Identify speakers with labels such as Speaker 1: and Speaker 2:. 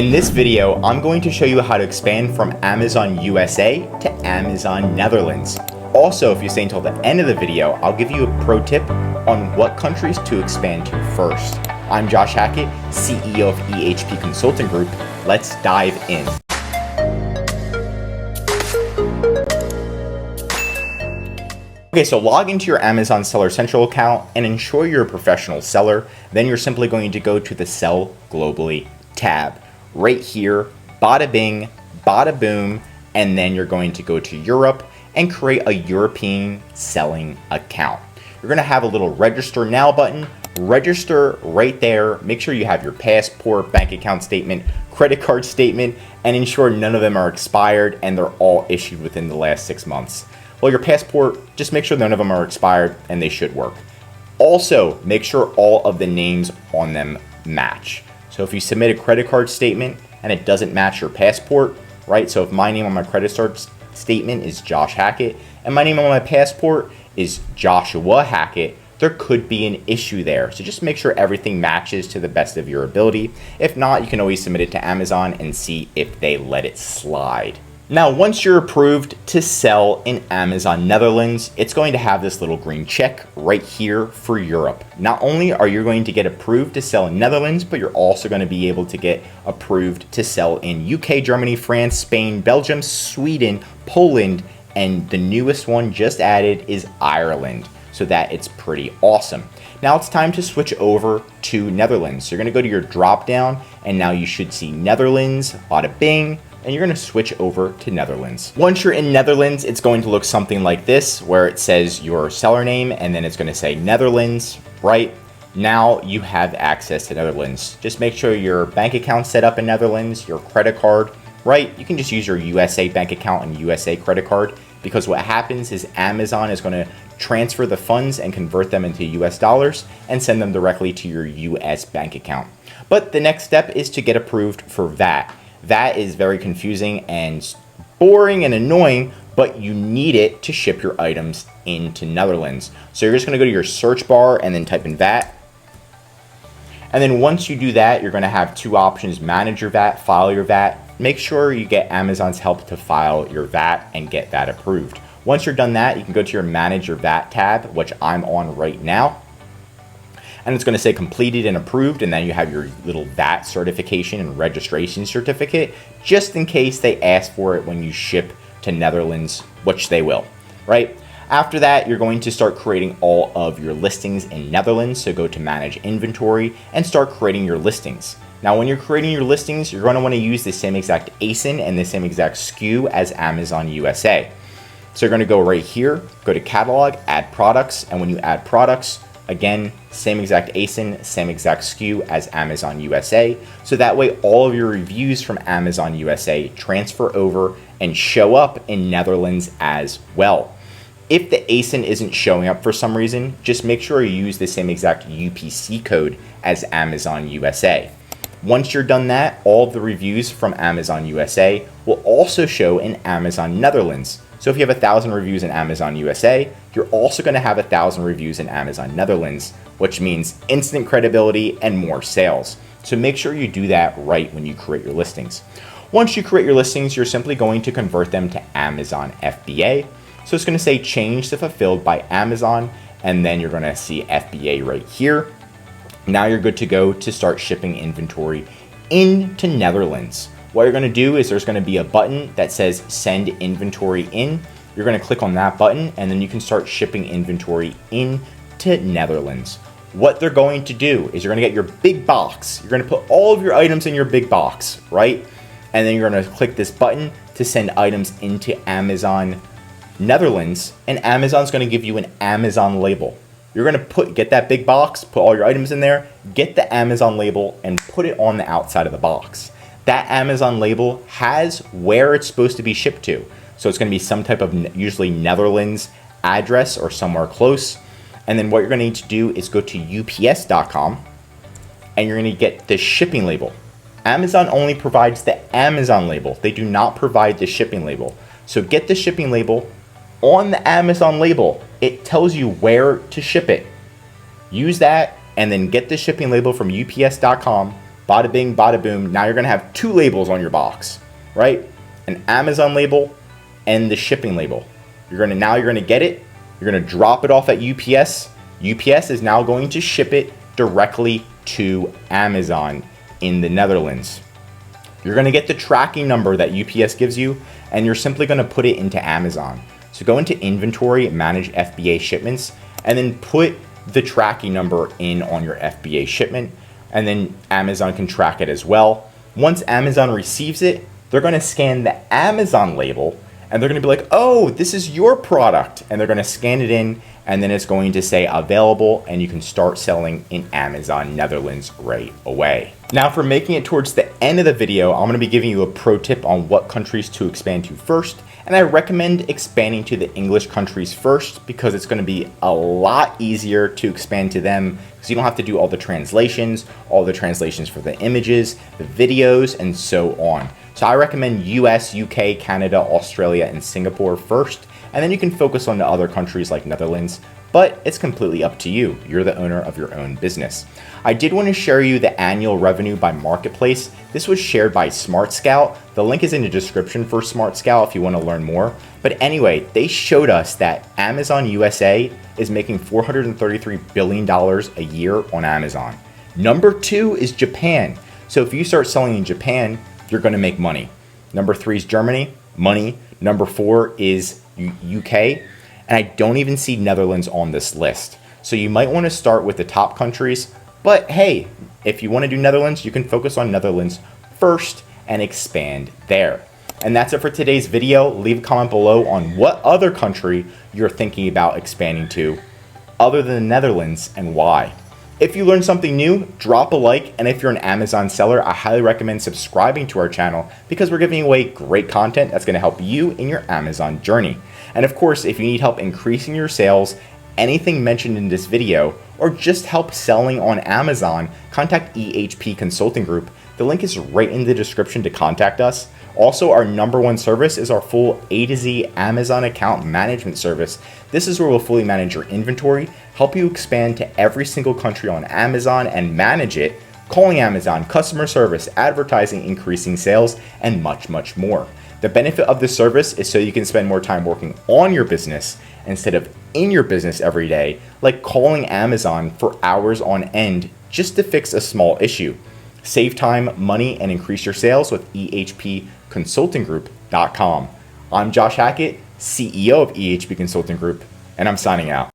Speaker 1: In this video, I'm going to show you how to expand from Amazon USA to Amazon Netherlands. Also, if you stay until the end of the video, I'll give you a pro tip on what countries to expand to first. I'm Josh Hackett, CEO of EHP Consulting Group. Let's dive in. Okay, so log into your Amazon Seller Central account and ensure you're a professional seller. Then you're simply going to go to the Sell Globally tab. Right here, bada bing, bada boom, and then you're going to go to Europe and create a European selling account. You're gonna have a little register now button. Register right there. Make sure you have your passport, bank account statement, credit card statement, and ensure none of them are expired and they're all issued within the last 6 months. Well, your passport, just make sure none of them are expired and they should work. Also, make sure all of the names on them match. So if you submit a credit card statement and it doesn't match your passport, right? So if my name on my credit card statement is Josh Hackett and my name on my passport is Joshua Hackett, there could be an issue there. So just make sure everything matches to the best of your ability. If not, you can always submit it to Amazon and see if they let it slide. Now, once you're approved to sell in Amazon Netherlands, it's going to have this little green check right here for Europe. Not only are you going to get approved to sell in Netherlands, but you're also going to be able to get approved to sell in UK, Germany, France, Spain, Belgium, Sweden, Poland, and the newest one just added is Ireland. So that it's pretty awesome. Now it's time to switch over to Netherlands. So you're going to go to your drop down and now you should see Netherlands, bada bing, and you're going to switch over to Netherlands. Once you're in Netherlands, it's going to look something like this, where it says your seller name and then it's going to say Netherlands, right? Now you have access to Netherlands. Just make sure your bank account set up in Netherlands, your credit card, right? You can just use your USA bank account and USA credit card, because what happens is Amazon is going to transfer the funds and convert them into US dollars and send them directly to your US bank account. But the next step is to get approved for VAT. VAT is very confusing and boring and annoying, but you need it to ship your items into Netherlands. So you're just going to go to your search bar and then type in VAT. And then once you do that, you're going to have two options: manage your VAT, file your VAT. Make sure you get Amazon's help to file your VAT and get that approved. Once you're done that, you can go to your manage your VAT tab, which I'm on right now. And it's going to say completed and approved, and then you have your little VAT certification and registration certificate, just in case they ask for it when you ship to Netherlands, which they will, right? After that, you're going to start creating all of your listings in Netherlands. So go to manage inventory and start creating your listings. Now, when you're creating your listings, you're going to want to use the same exact ASIN and the same exact SKU as Amazon USA. So you're going to go right here, go to catalog, add products, and when you add products, again, same exact ASIN, same exact SKU as Amazon USA. So that way all of your reviews from Amazon USA transfer over and show up in Netherlands as well. If the ASIN isn't showing up for some reason, just make sure you use the same exact UPC code as Amazon USA. Once you're done that, all of the reviews from Amazon USA will also show in Amazon Netherlands. So if you have 1,000 reviews in Amazon USA, you're also going to have 1,000 reviews in Amazon Netherlands, which means instant credibility and more sales. So make sure you do that right when you create your listings. Once you create your listings, you're simply going to convert them to Amazon FBA. So it's going to say change to fulfilled by Amazon, and then you're going to see FBA right here. Now you're good to go to start shipping inventory into Netherlands. What you're going to do is there's going to be a button that says send inventory in. You're going to click on that button and then you can start shipping inventory into Netherlands. What they're going to do is you're going to get your big box. You're going to put all of your items in your big box, right? And then you're going to click this button to send items into Amazon Netherlands, and Amazon's going to give you an Amazon label. You're going to get that big box, put all your items in there, get the Amazon label and put it on the outside of the box. That Amazon label has where it's supposed to be shipped to. So it's going to be some type of usually Netherlands address or somewhere close. And then what you're going to need to do is go to ups.com and you're going to get the shipping label. Amazon only provides the Amazon label. They do not provide the shipping label. So get the shipping label. On the Amazon label, it tells you where to ship it. Use that and then get the shipping label from ups.com, bada bing, bada boom. Now you're going to have two labels on your box, right? An Amazon label and the shipping label. You're going to get it. You're going to drop it off at UPS. UPS is now going to ship it directly to Amazon in the Netherlands. You're going to get the tracking number that UPS gives you, and you're simply going to put it into Amazon. So go into inventory, manage FBA shipments, and then put the tracking number in on your FBA shipment, and then Amazon can track it as well. Once Amazon receives it, they're going to scan the Amazon label, and they're going to be like, oh, this is your product. And they're going to scan it in, and then it's going to say available, and you can start selling in Amazon Netherlands right away. Now for making it towards the end of the video, I'm going to be giving you a pro tip on what countries to expand to first. And I recommend expanding to the English countries first because it's going to be a lot easier to expand to them because you don't have to do all the translations for the images, the videos, and so on. So I recommend US, UK, Canada, Australia, and Singapore first, and then you can focus on the other countries like Netherlands, but it's completely up to you. You're the owner of your own business. I did want to share you the annual revenue by marketplace. This was shared by Smart Scout. The link is in the description for Smart Scout if you want to learn more. But anyway, they showed us that Amazon USA is making $433 billion a year on Amazon. Number 2 is Japan. So if you start selling in Japan, you're going to make money. Number 3 is Germany, money. Number 4 is UK. And I don't even see Netherlands on this list. So you might want to start with the top countries. But hey, if you want to do Netherlands, you can focus on Netherlands first and expand there. And that's it for today's video. Leave a comment below on what other country you're thinking about expanding to other than the Netherlands and why. If you learned something new, drop a like, and if you're an Amazon seller, I highly recommend subscribing to our channel because we're giving away great content that's going to help you in your Amazon journey. And of course, if you need help increasing your sales, anything mentioned in this video, or just help selling on Amazon, contact EHP Consulting Group. The link is right in the description to contact us. Also, our #1 service is our full A to Z Amazon account management service. This is where we'll fully manage your inventory, help you expand to every single country on Amazon and manage it, calling Amazon, customer service, advertising, increasing sales, and much, much more. The benefit of this service is so you can spend more time working on your business instead of in your business every day, like calling Amazon for hours on end just to fix a small issue. Save time, money, and increase your sales with ehpconsultinggroup.com. I'm Josh Hackett, CEO of EHP Consulting Group, and I'm signing out.